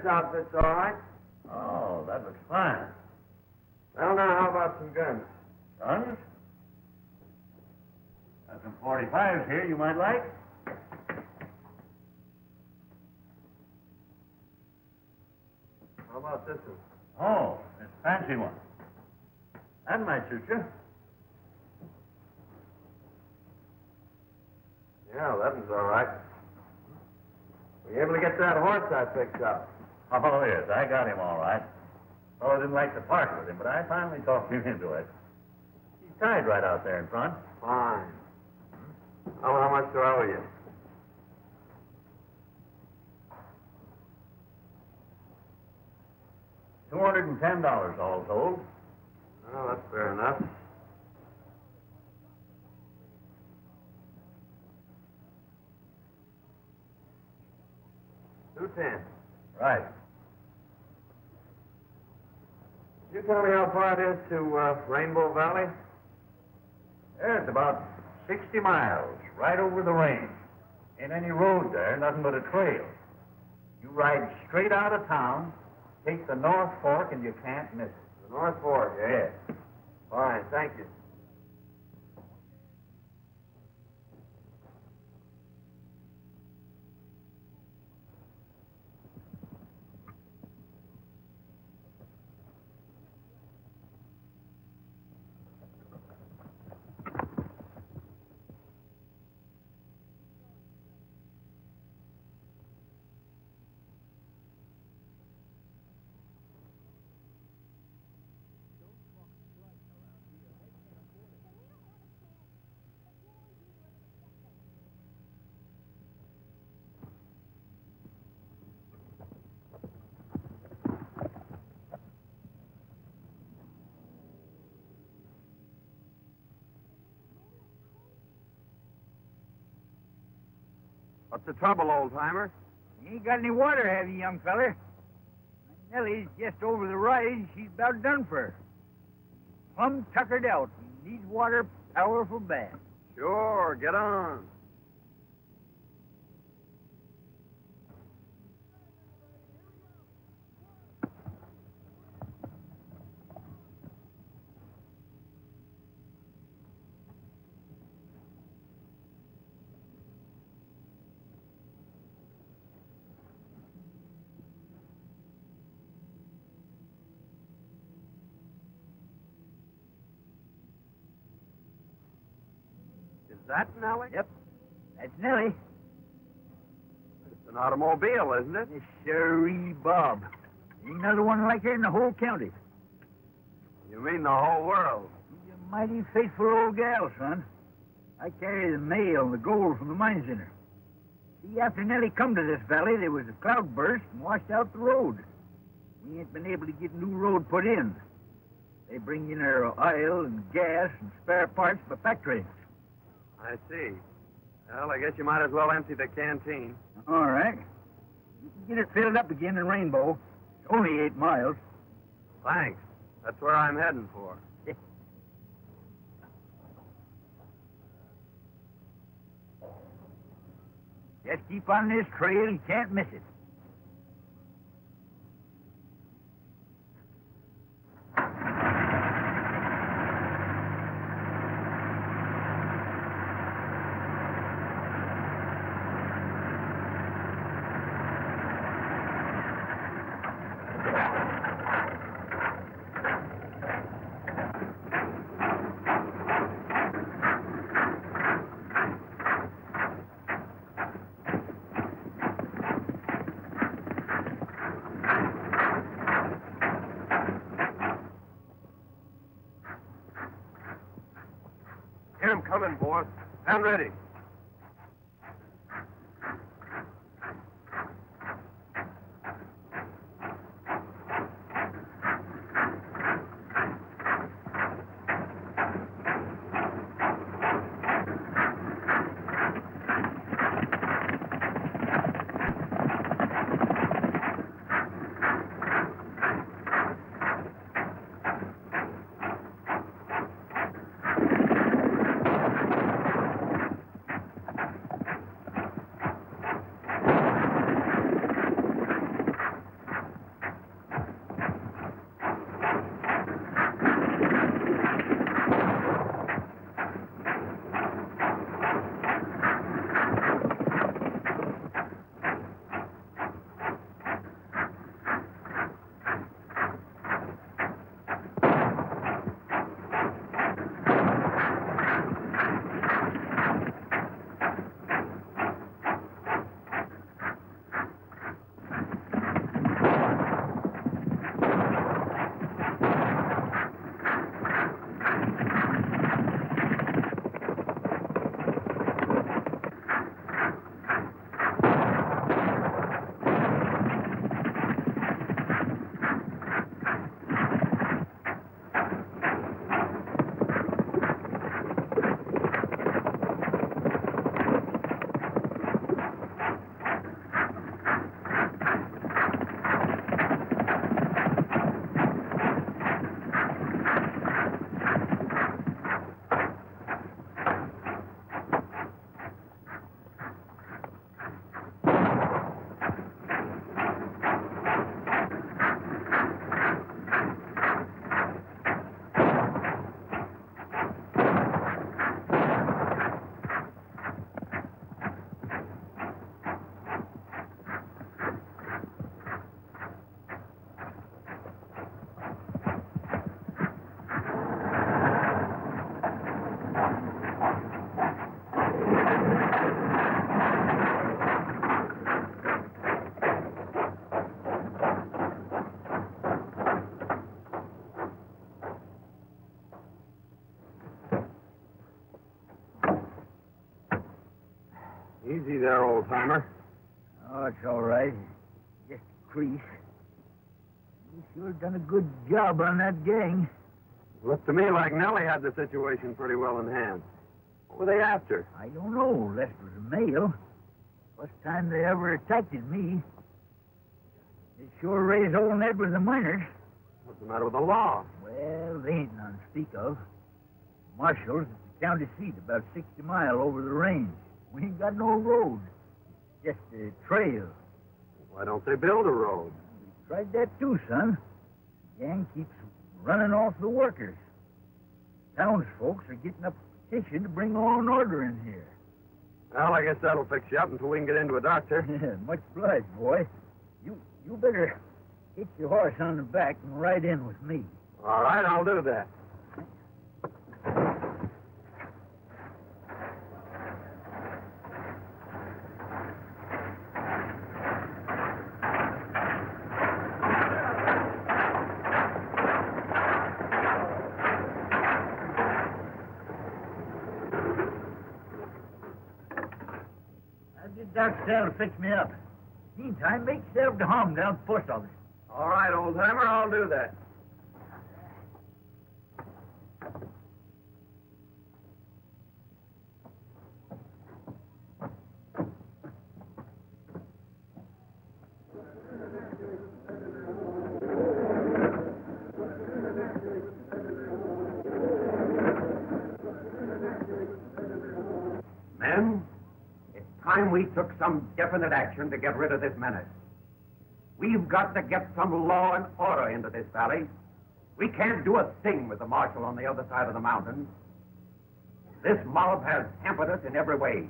this outfit's all right. Oh, that looks fine. Well, now, how about some guns? Guns? Got some 45s here you might like. How about this one? Oh, this fancy one. That might suit you. Yeah, that one's all right. Were you able to get that horse I picked up? Oh, yes, I got him all right. Fellow didn't like to part with him, but I finally talked him into it. He's tied right out there in front. Fine. Oh, how much do I owe you? $210 all told. Well, that's fair enough. $210. Right. Could you tell me how far it is to Rainbow Valley? Yeah, it's about 60 miles, right over the range. Ain't any road there, nothing but a trail. You ride straight out of town, take the North Fork, and you can't miss it. The North Fork, eh? Yeah. Fine, thank you. What's the trouble, old-timer? You ain't got any water, have you, young feller? Nellie's just over the rise. She's about done for. Plumb tuckered out. Needs water powerful bad. Sure, get on. Is that Nellie? Yep, that's Nellie. It's an automobile, isn't it? Miss Sherry Bob. Ain't another one like her in the whole county. You mean the whole world? She's a mighty faithful old gal, son. I carry the mail and the gold from the mines in her. See, after Nellie come to this valley, there was a cloudburst and washed out the road. We ain't been able to get new road put in. They bring in our oil and gas and spare parts by pack trains. I see. Well, I guess you might as well empty the canteen. All right. You can get it filled up again in Rainbow. It's only 8 miles. Thanks. That's where I'm heading for. Just keep on this trail. You can't miss it. Here I'm coming, boss. Stand ready. Easy there, old-timer. Oh, it's all right. Just a crease. You sure done a good job on that gang. Looked to me like Nellie had the situation pretty well in hand. What were they after? I don't know, unless it was a male. First time they ever attacked me. They sure raised old Ned with the miners. What's the matter with the law? Well, they ain't none to speak of. Marshall's at the county seat, about 60 miles over the range. We ain't got no road. Just a trail. Why don't they build a road? We tried that too, son. The gang keeps running off the workers. Townsfolk are getting up a petition to bring law and order in here. Well, I guess that'll fix you up until we can get into a doctor. Much obliged, boy. You better hit your horse on the back and ride in with me. All right, I'll do that. Doc Sal to fix me up. Meantime, make yourself to home down at the post office. All right, old-timer, I'll do that. Men, it's time we took some definite action to get rid of this menace. We've got to get some law and order into this valley. We can't do a thing with the marshal on the other side of the mountain. This mob has hampered us in every way.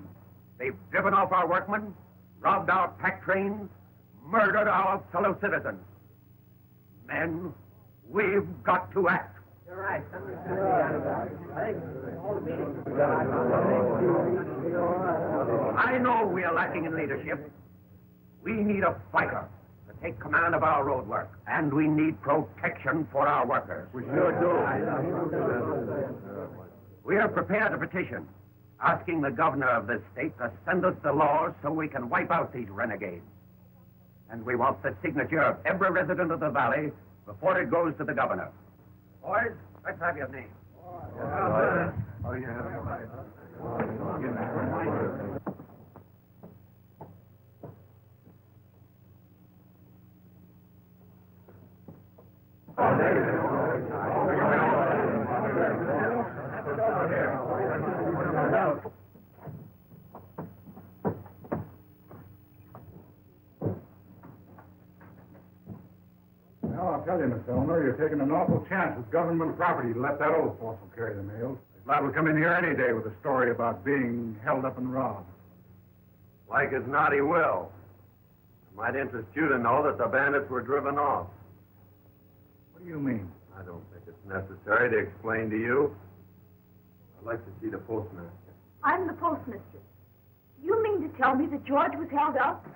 They've driven off our workmen, robbed our pack trains, murdered our fellow citizens. Men, we've got to act. You're right. I know we are lacking in leadership. We need a fighter to take command of our road work, and we need protection for our workers. We sure do. We are prepared to petition, asking the governor of this state to send us the laws so we can wipe out these renegades. And we want the signature of every resident of the valley before it goes to the governor. Boys, let's have your name. Oh, yeah. Well, I'll tell you, Miss Eleanor, you're taking an awful chance with government property to let that old fossil carry the mails. He's liable to come in here any day with a story about being held up and robbed. Like as not, he will. It might interest you to know that the bandits were driven off. What do you mean? I don't think it's necessary to explain to you. I'd like to see the postmaster. I'm the postmistress. You mean to tell me that George was held up?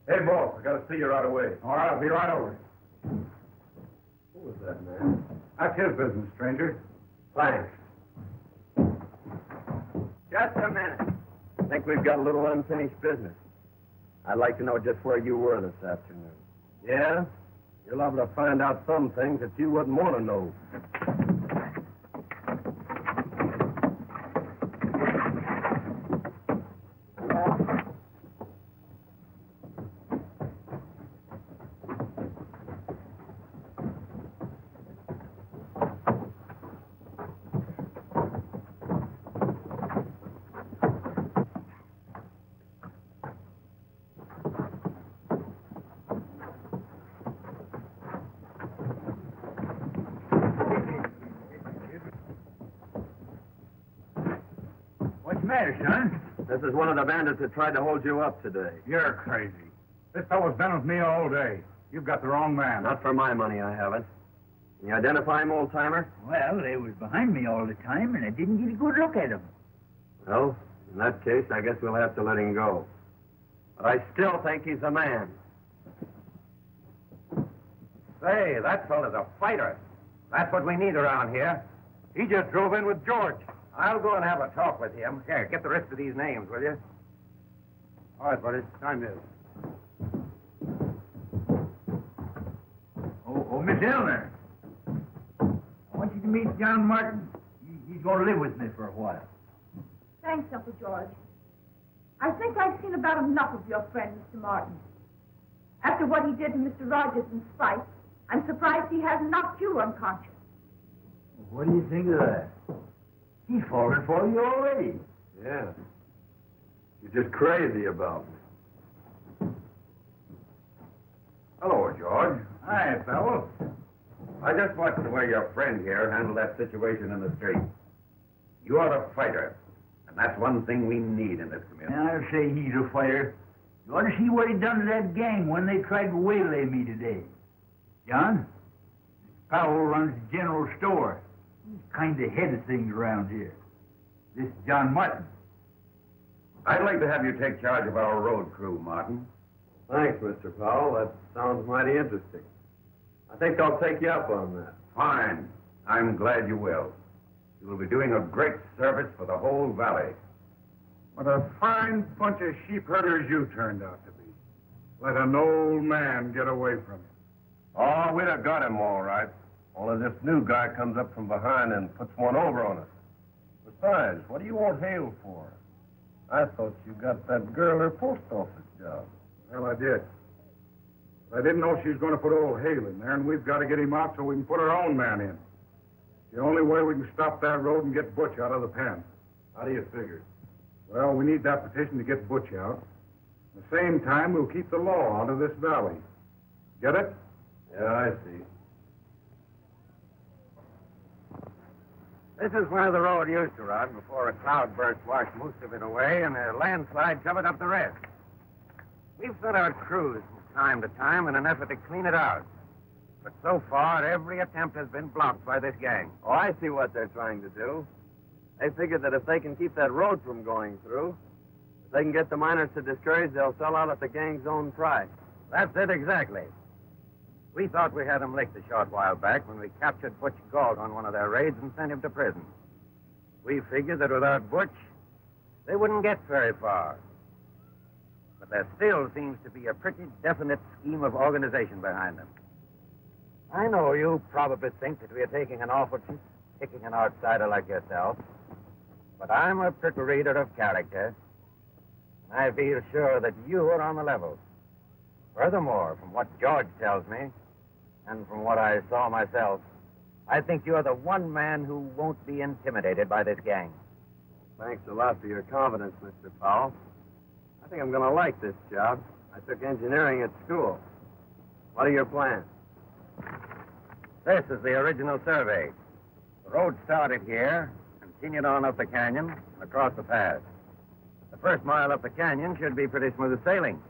Hey, boss, I gotta see you right away. All right, I'll be right over. Who was that man? That's his business, stranger. Thanks. Just a minute. I think we've got a little unfinished business. I'd like to know just where you were this afternoon. Yeah? You're liable to find out some things that you wouldn't want to know. What's the matter, son? This is one of the bandits that tried to hold you up today. You're crazy. This fellow's been with me all day. You've got the wrong man. Not for my money, I haven't. Can you identify him, old-timer? Well, they was behind me all the time, and I didn't get a good look at them. Well, in that case, I guess we'll have to let him go. But I still think he's a man. Say, that fellow's a fighter. That's what we need around here. He just drove in with George. I'll go and have a talk with him. Here, get the rest of these names, will you? All right, buddy. Time is. Oh, Miss Eleanor. I want you to meet John Martin. He's going to live with me for a while. Thanks, Uncle George. I think I've seen about enough of your friend, Mr. Martin. After what he did to Mr. Rogers in spite, I'm surprised he hasn't knocked you unconscious. What do you think of that? He's fallen for you already. Yeah. You're just crazy about me. Hello, George. Hi, fellow. I just watched the way your friend here handled that situation in the street. You are a fighter, and that's one thing we need in this community. I'll say he's a fighter. You ought to see what he done to that gang when they tried to waylay me today. John, Mr. Powell runs the general store. He's kind of head of things around here. This is John Martin. I'd like to have you take charge of our road crew, Martin. Thanks, Mr. Powell. That sounds mighty interesting. I think I'll take you up on that. Fine. I'm glad you will. You will be doing a great service for the whole valley. What a fine bunch of sheep herders you turned out to be. Let an old man get away from you. Oh, we'd have got him all right. Only this new guy comes up from behind and puts one over on us. Besides, what do you want Hale for? I thought you got that girl her post office job. Well, I did. But I didn't know she was going to put old Hale in there, and we've got to get him out so we can put our own man in. The only way we can stop that road and get Butch out of the pen. How do you figure? Well, we need that petition to get Butch out. At the same time, we'll keep the law out of this valley. Get it? Yeah, I see. This is where the road used to run before a cloudburst washed most of it away and a landslide covered up the rest. We've sent out crews from time to time in an effort to clean it out. But so far, every attempt has been blocked by this gang. Oh, I see what they're trying to do. They figure that if they can keep that road from going through, if they can get the miners to discourage, they'll sell out at the gang's own price. That's it exactly. We thought we had him licked a short while back when we captured Butch Galt on one of their raids and sent him to prison. We figured that without Butch, they wouldn't get very far. But there still seems to be a pretty definite scheme of organization behind them. I know you probably think that we are taking an awful chance picking an outsider like yourself, but I'm a pretty reader of character, and I feel sure that you are on the level. Furthermore, from what George tells me, and from what I saw myself, I think you're the one man who won't be intimidated by this gang. Thanks a lot for your confidence, Mr. Powell. I think I'm going to like this job. I took engineering at school. What are your plans? This is the original survey. The road started here, continued on up the canyon, and across the pass. The first mile up the canyon should be pretty smooth sailing.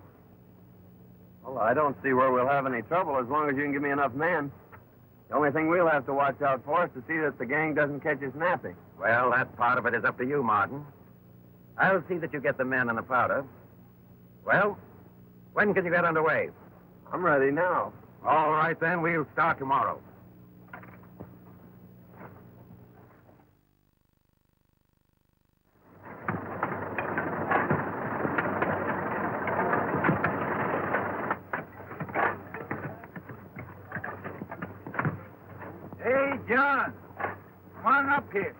Well, I don't see where we'll have any trouble as long as you can give me enough men. The only thing we'll have to watch out for is to see that the gang doesn't catch us napping. Well, that part of it is up to you, Martin. I'll see that you get the men and the powder. Well, when can you get underway? I'm ready now. All right, then. We'll start tomorrow. Hey, John. Come on up here.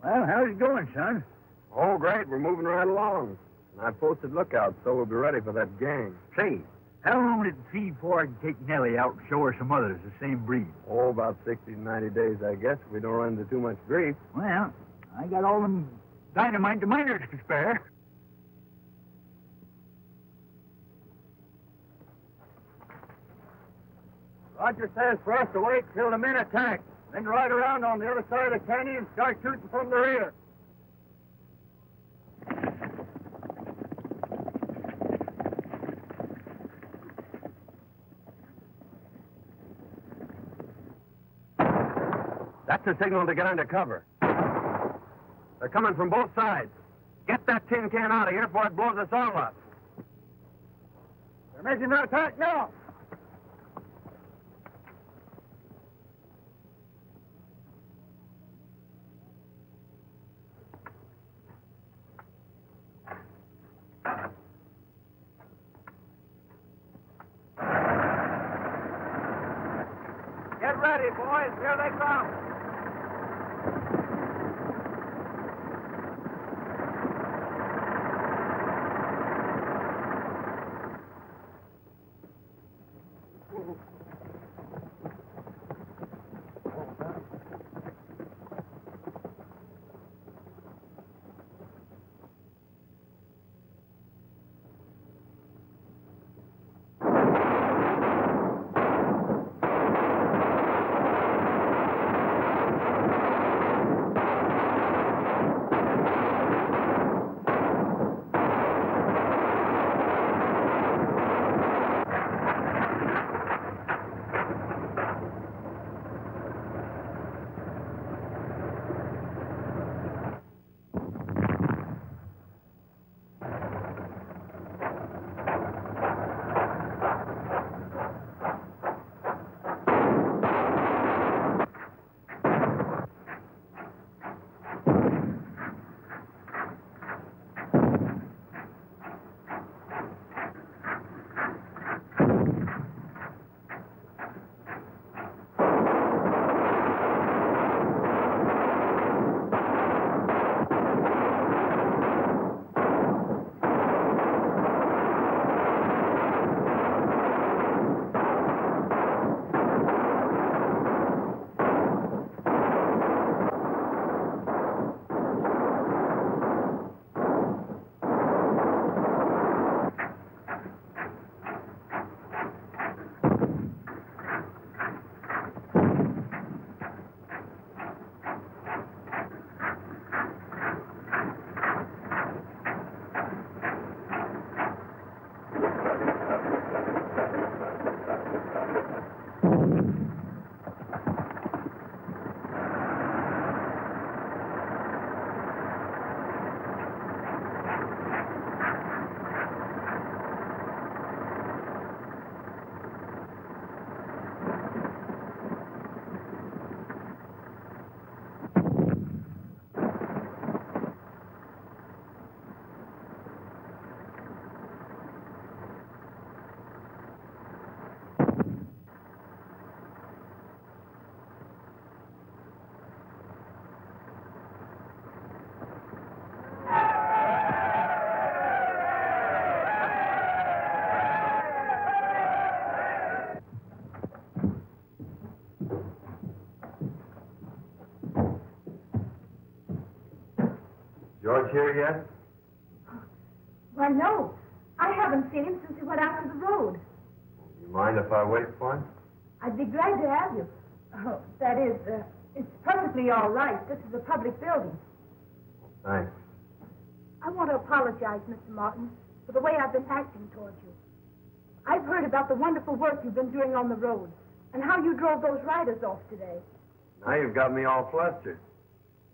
Well, how's it going, son? Oh, great. We're moving right along. And I posted lookouts, so we'll be ready for that gang. Say, how long did it feed before I can take Nellie out and show her some others the same breed? Oh, about 60 to 90 days, I guess, if we don't run into too much grief. Well, I got all them dynamite to miners to spare. Roger says for us to wait till the men attack, then ride around on the other side of the canyon and start shooting from the rear. That's the signal to get under cover. They're coming from both sides. Get that tin can out of here before it blows us all up. They're making an attack now. Get ready, boys. Here they come. George here yet? Why, no. I haven't seen him since he went out to the road. You mind if I wait for him? I'd be glad to have you. Oh, that is, it's perfectly all right. This is a public building. Thanks. I want to apologize, Mr. Martin, for the way I've been acting towards you. I've heard about the wonderful work you've been doing on the road and how you drove those riders off today. Now you've got me all flustered.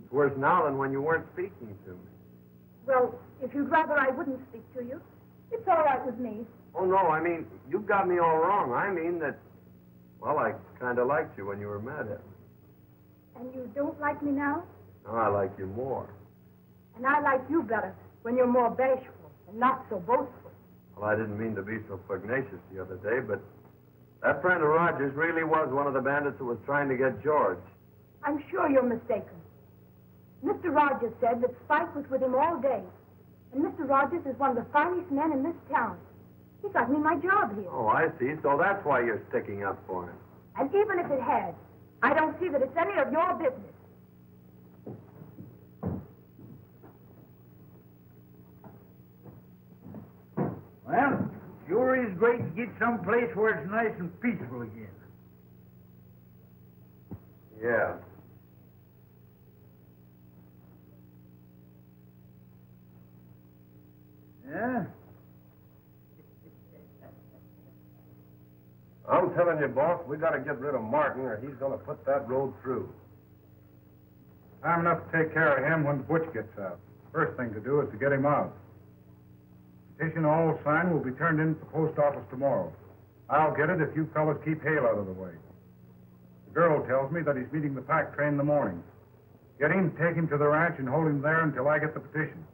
It's worse now than when you weren't speaking to me. Well, if you'd rather I wouldn't speak to you, it's all right with me. Oh, no, I mean, you've got me all wrong. I mean that, well, I kind of liked you when you were mad at me. And you don't like me now? Now I like you more. And I like you better when you're more bashful and not so boastful. Well, I didn't mean to be so pugnacious the other day, but that friend of Roger's really was one of the bandits who was trying to get George. I'm sure you're mistaken. Mr. Rogers said that Spike was with him all day. And Mr. Rogers is one of the finest men in this town. He got me my job here. Oh, I see. So that's why you're sticking up for him. And even if it had, I don't see that it's any of your business. Well, sure is great to get someplace where it's nice and peaceful again. Yeah. Yeah? I'm telling you, boss, we got to get rid of Martin or he's going to put that road through. Time enough to take care of him when Butch gets out. First thing to do is to get him out. Petition all signed will be turned in at the post office tomorrow. I'll get it if you fellas keep Hale out of the way. The girl tells me that he's meeting the pack train in the morning. Get him, take him to the ranch, and hold him there until I get the petition.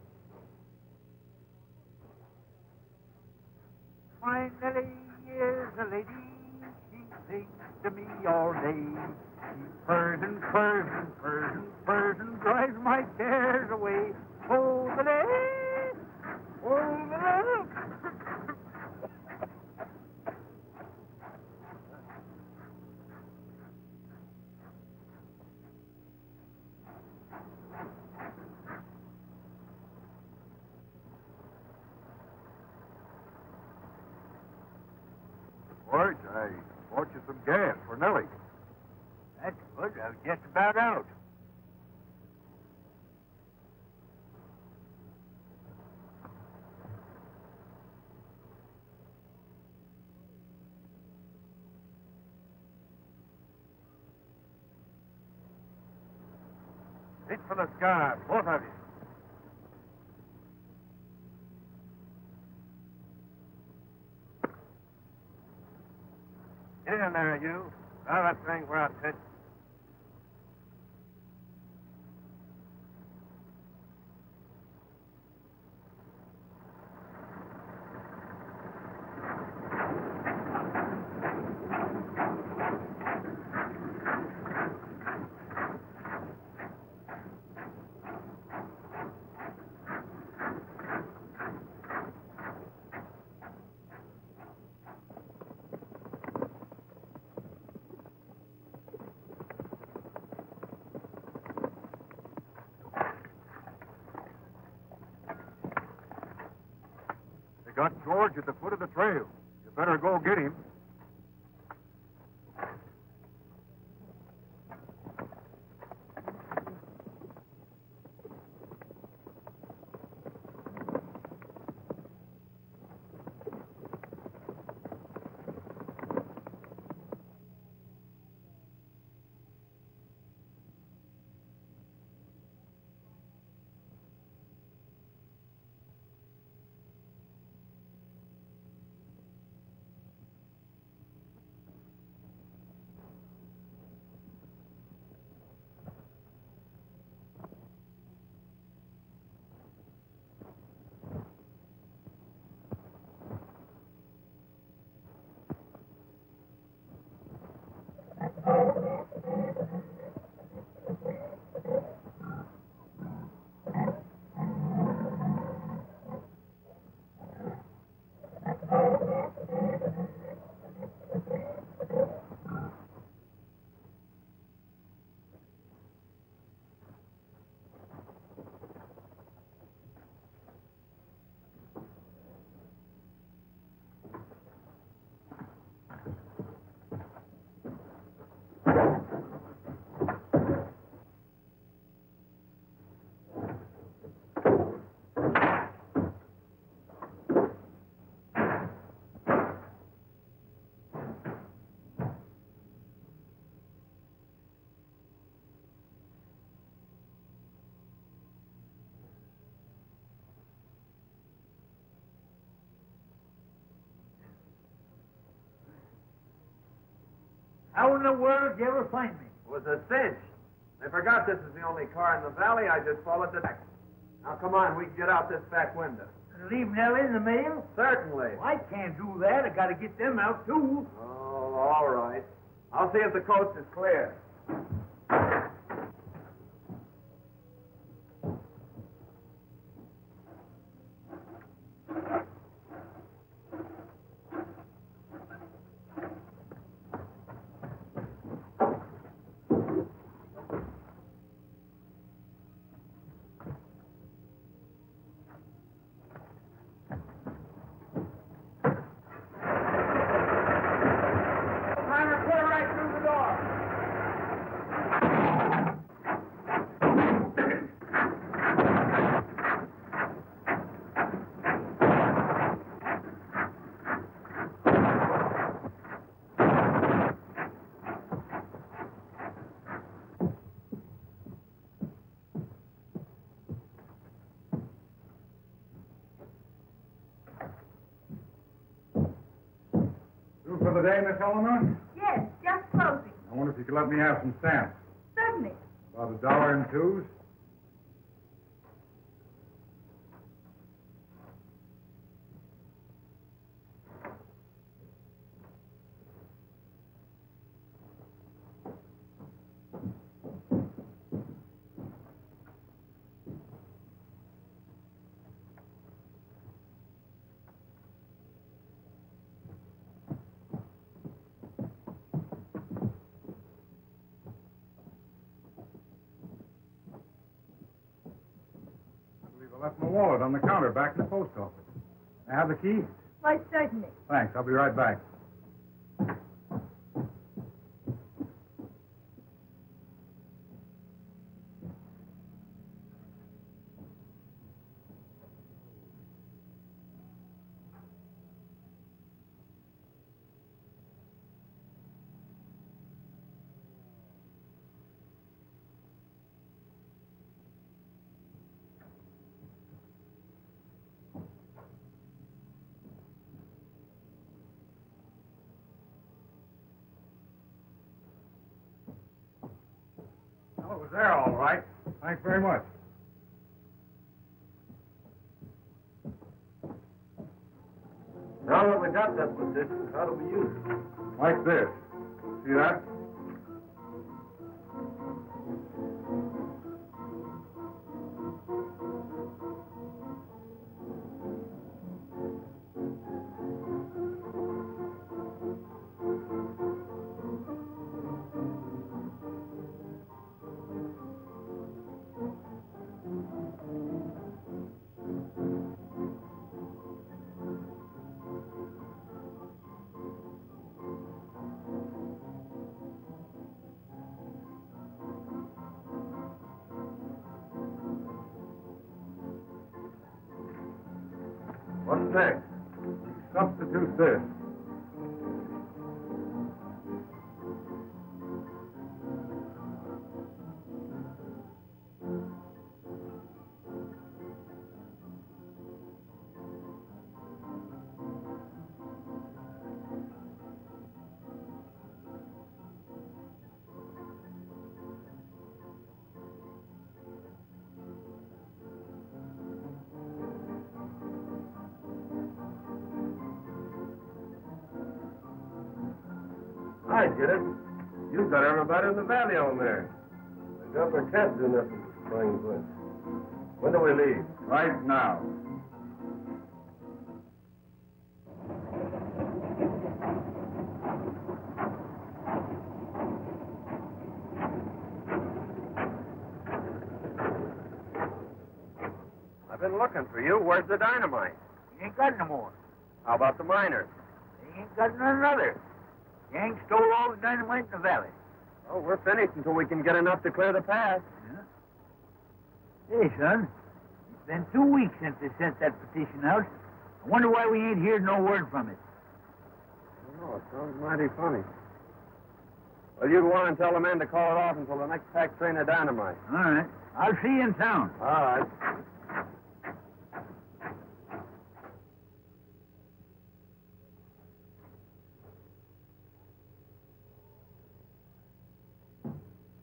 My Nellie is a lady. She sings to me all day. She purrs and purrs and purrs and purrs and drives my cares away. Oh, the day! Oh, the day! George, I bought you some gas for Nellie. That's good. I was just about out. Hit for the sky, both of you. Get in there, you. Now that thing we're out, Ted. Got George at the foot of the trail. You better go get him. How in the world did you ever find me? It was a cinch. They forgot this is the only car in the valley. I just followed the back. Now, come on. We can get out this back window. Leave Nellie in the mail? Certainly. Well, I can't do that. I got to get them out, too. Oh, all right. I'll see if the coast is clear. for the day, Miss Eleanor? Yes, just closing. I wonder if you could let me have some stamps. Certainly. About $1 in twos. I left my wallet on the counter back in the post office. I have the key? Why, certainly. Thanks. I'll be right back. Well, it was there all right. Thanks very much. Now that we got that position, how do we use it? Like this. See that? What's next? Substitute this. I get it. You've got everybody in the valley on there. The governor can't do nothing to spring Bush. When do we leave? Right now. I've been looking for you. Where's the dynamite? You ain't got no more. How about the miners? You ain't got none other. Gang stole all the dynamite in the valley. Oh, we're finished until we can get enough to clear the path. Yeah. Hey, son, it's been 2 weeks since they sent that petition out. I wonder why we ain't heard no word from it. I don't know. It sounds mighty funny. Well, you'd want to tell the men to call it off until the next pack train of dynamite. All right. I'll see you in town. All right.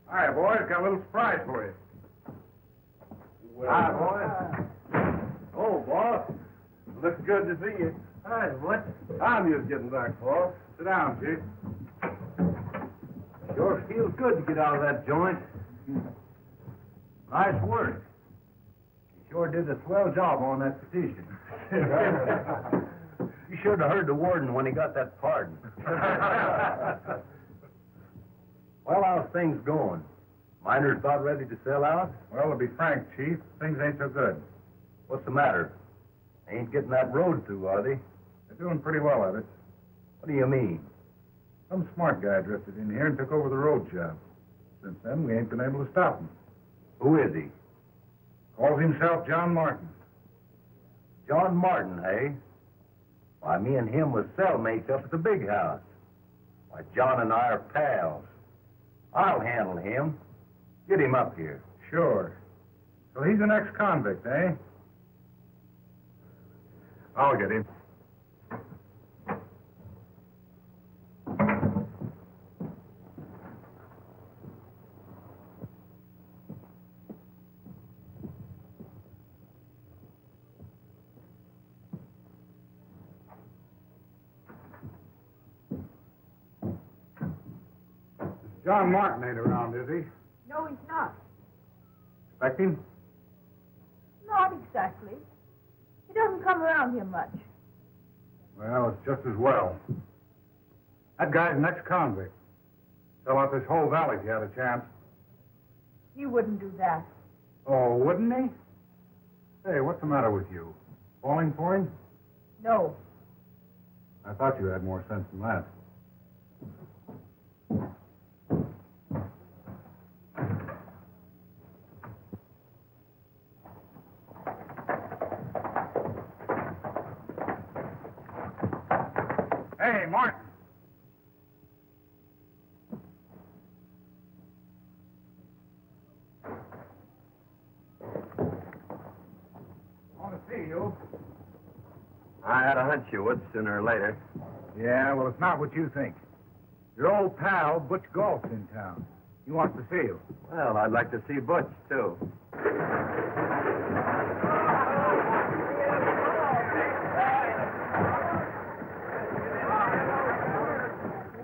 Hi, boys. Got a little surprise for you. Well, Hi, boys. Oh, boss. Looks good to see you. Hi, what? I'm just getting back, boss. Sit down, Chief. Sure feels good to get out of that joint. Nice work. You sure did a swell job on that petition. You should have heard the warden when he got that pardon. Well, how's things going? Miners about ready to sell out? Well, to be frank, Chief, things ain't so good. What's the matter? They ain't getting that road through, are they? They're doing pretty well at it. What do you mean? Some smart guy drifted in here and took over the road job. Since then, we ain't been able to stop him. Who is he? Calls himself John Martin. John Martin, eh? Why, me and him was cellmates up at the big house. Why, John and I are pals. I'll handle him. Get him up here. Sure. So he's an ex-convict, eh? I'll get him. John Martin ain't around, is he? No, he's not. Expect him? Not exactly. He doesn't come around here much. Well, it's just as well. That guy's an ex-convict. Sell out this whole valley if he had a chance. He wouldn't do that. Oh, wouldn't he? Hey, what's the matter with you? Falling for him? No. I thought you had more sense than that. Hey, Martin. Want to see you. I had a hunch you would sooner or later. Yeah, well, it's not what you think. Your old pal, Butch Galt's in town. He wants to see you. Well, I'd like to see Butch, too.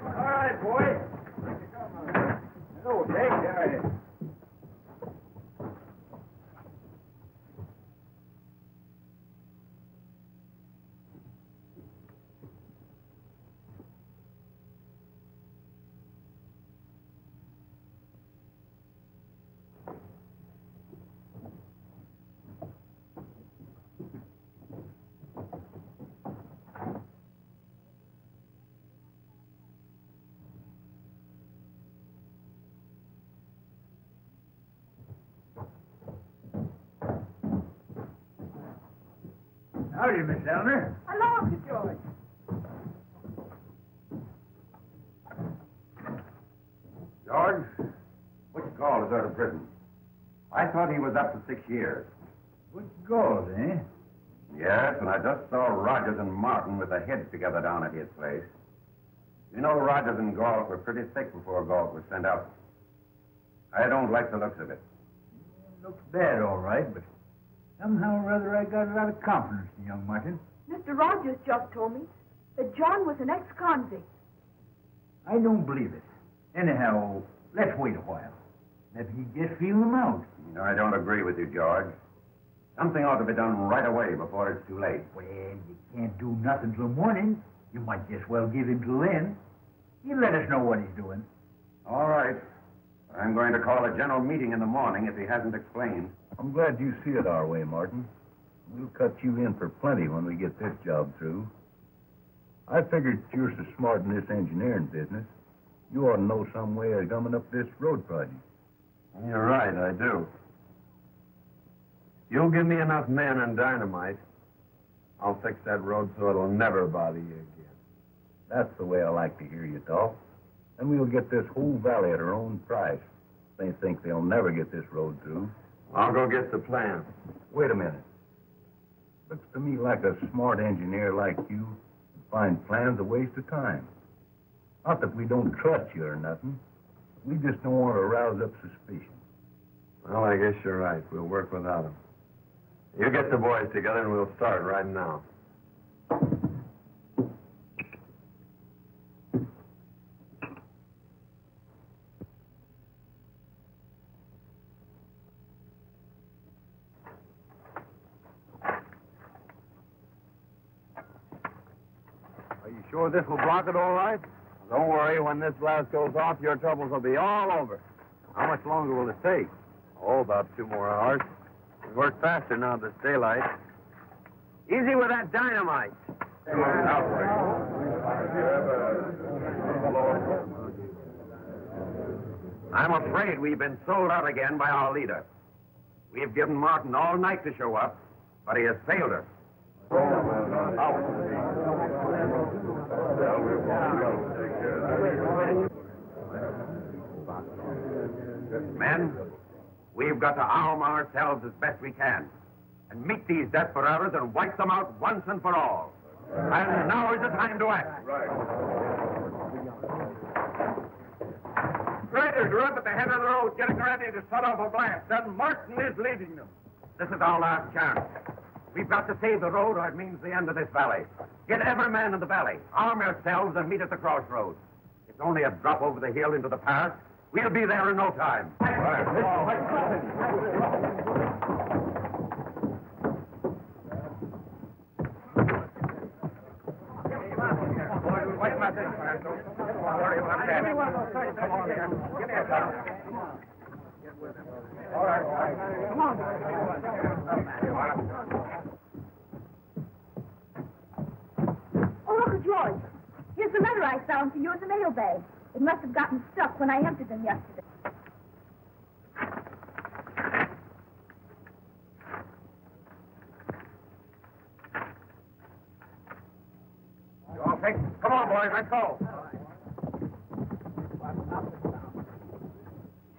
All right, boy. Hello, Dick. How are you? Howdy, Miss Eleanor. Hello, Uncle George. George, which Gall is out of prison? I thought he was up to 6 years. Butch Galt, eh? Yes, and I just saw Rogers and Martin with their heads together down at his place. You know, Rogers and Galt were pretty thick before Galt was sent out. I don't like the looks of it. Looks bad, all right, but somehow or other I got a lot of confidence in young Martin. Mr. Rogers just told me that John was an ex-convict. I don't believe it. Anyhow, let's wait a while. Let me just feel him out. You know, I don't agree with you, George. Something ought to be done right away before it's too late. Well, you can't do nothing till morning. You might just well give him till then. You let us know what he's doing. All right. I'm going to call a general meeting in the morning if he hasn't explained. I'm glad you see it our way, Martin. We'll cut you in for plenty when we get this job through. I figured you're so smart in this engineering business, you ought to know some way of gumming up this road project. You're right, I do. You'll give me enough men and dynamite, I'll fix that road so it'll never bother you again. That's the way I like to hear you talk. And we'll get this whole valley at our own price. They think they'll never get this road through. I'll go get the plan. Wait a minute. Looks to me like a smart engineer like you would find plans a waste of time. Not that we don't trust you or nothing. We just don't want to rouse up suspicion. Well, I guess you're right. We'll work without them. You get the boys together and we'll start right now. Are you sure this will block it all right? Don't worry, when this blast goes off, your troubles will be all over. How much longer will it take? Oh, about 2 more hours. We work faster now this daylight. Easy with that dynamite. I'm afraid we've been sold out again by our leader. We've given Martin all night to show up, but he has failed us. Men, we've got to arm ourselves as best we can and meet these desperados and wipe them out once and for all. And now is the time to act. Riders are up at the head of the road getting ready to set off a blast, and Martin is leading them. This is our last chance. We've got to save the road or it means the end of this valley. Get every man in the valley. Arm yourselves and meet at the crossroads. It's only a drop over the hill into the pass, We'll be there in no time. Oh, Uncle George, here's the letter I found for you in the mail bag. It must have gotten stuck when I emptied them yesterday. You all think? Come on, boys, let's go.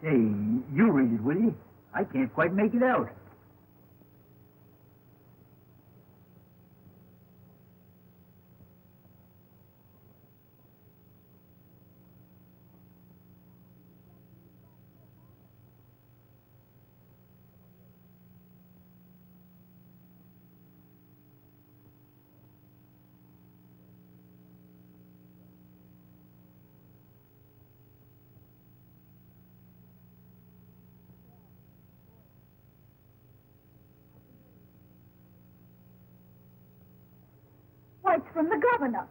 Say, you read it, will you? I can't quite make it out. Why, it's from the governor.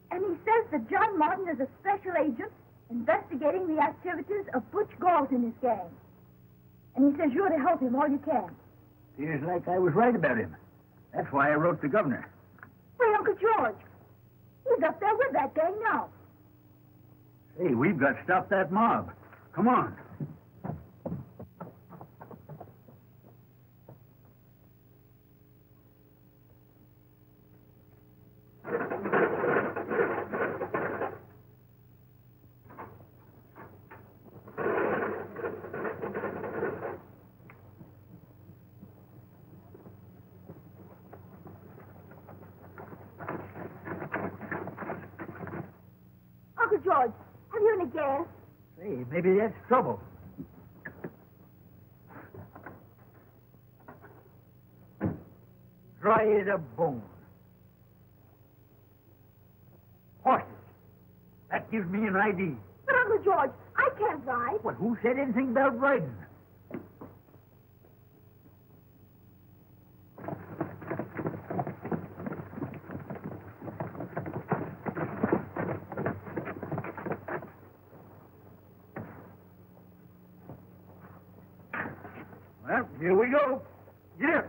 And he says that John Martin is a special agent investigating the activities of Butch Galt and his gang. And he says you're to help him all you can. Feels like I was right about him. That's why I wrote the governor. Why, Uncle George, he's up there with that gang now. Hey, we've got to stop that mob. Come on. Uncle George, have you any gas? Hey, maybe that's trouble. Dry as a bone. Horses. That gives me an idea. But, Uncle George, I can't ride. Well, who said anything about riding? Well, here we go. Get up.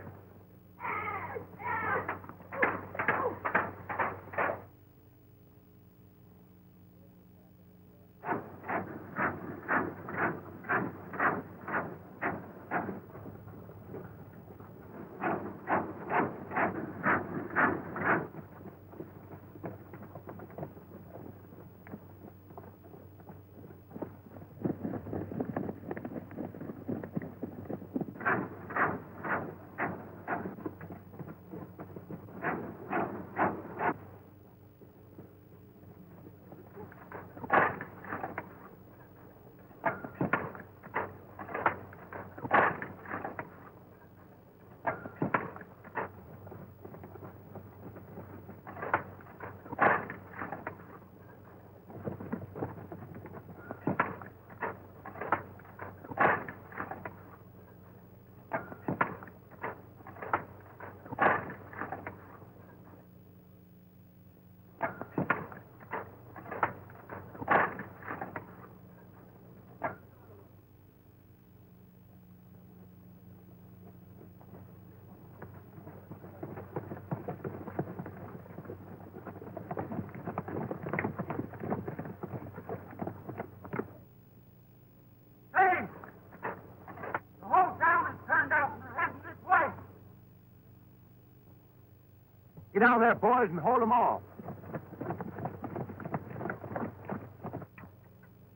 Get down there, boys, and hold them off.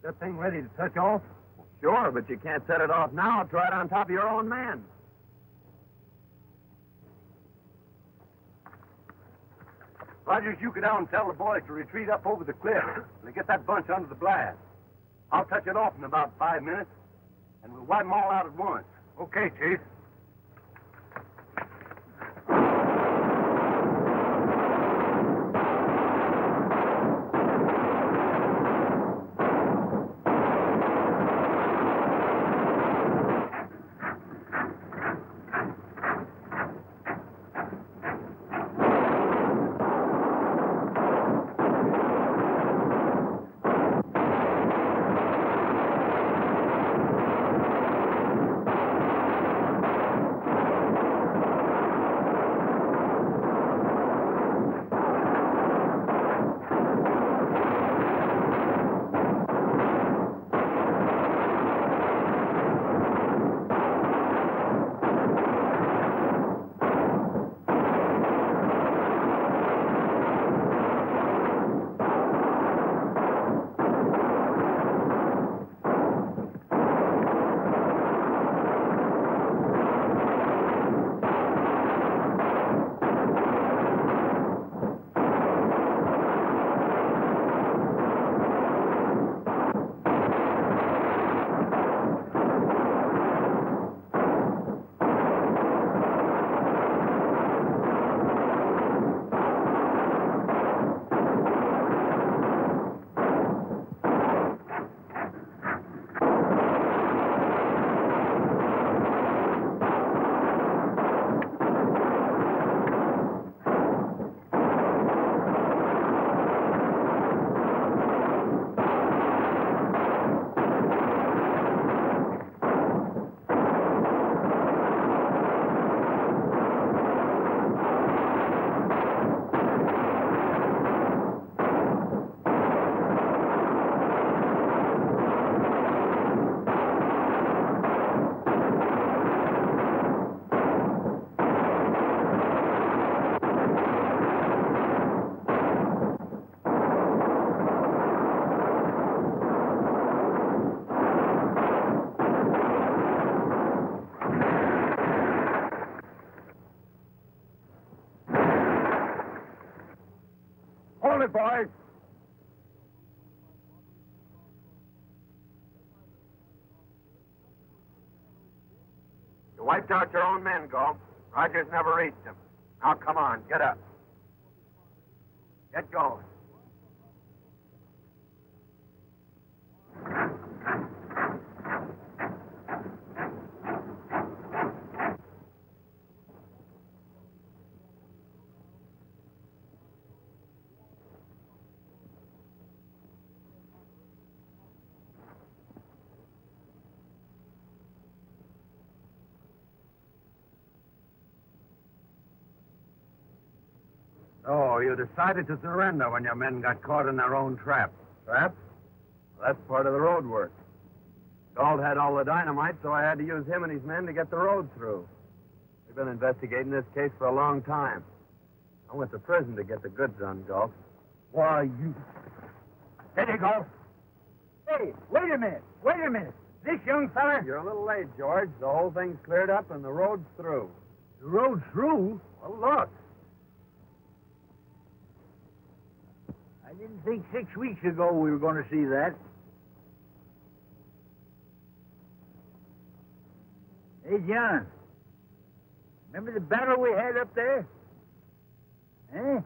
That thing ready to touch off? Sure, but you can't set it off now. Try it on top of your own men. Rogers, you go down and tell the boys to retreat up over the cliff and get that bunch under the blast. I'll touch it off in about 5 minutes, and we'll wipe them all out at once. Okay, Chief. Hold it, boys. You wiped out your own men, Galt. Rogers never reached them. Now, come on, get up. Get going. Oh, you decided to surrender when your men got caught in their own trap. Trap? Well, that's part of the road work. Galt had all the dynamite, so I had to use him and his men to get the road through. We've been investigating this case for a long time. I went to prison to get the goods on Galt. Why, you... Steady, Galt. Hey, wait a minute. This young fella... You're a little late, George. The whole thing's cleared up and the road's through. The road's through? Well, look. I didn't think 6 weeks ago we were going to see that. Hey, John. Remember the battle we had up there? Eh?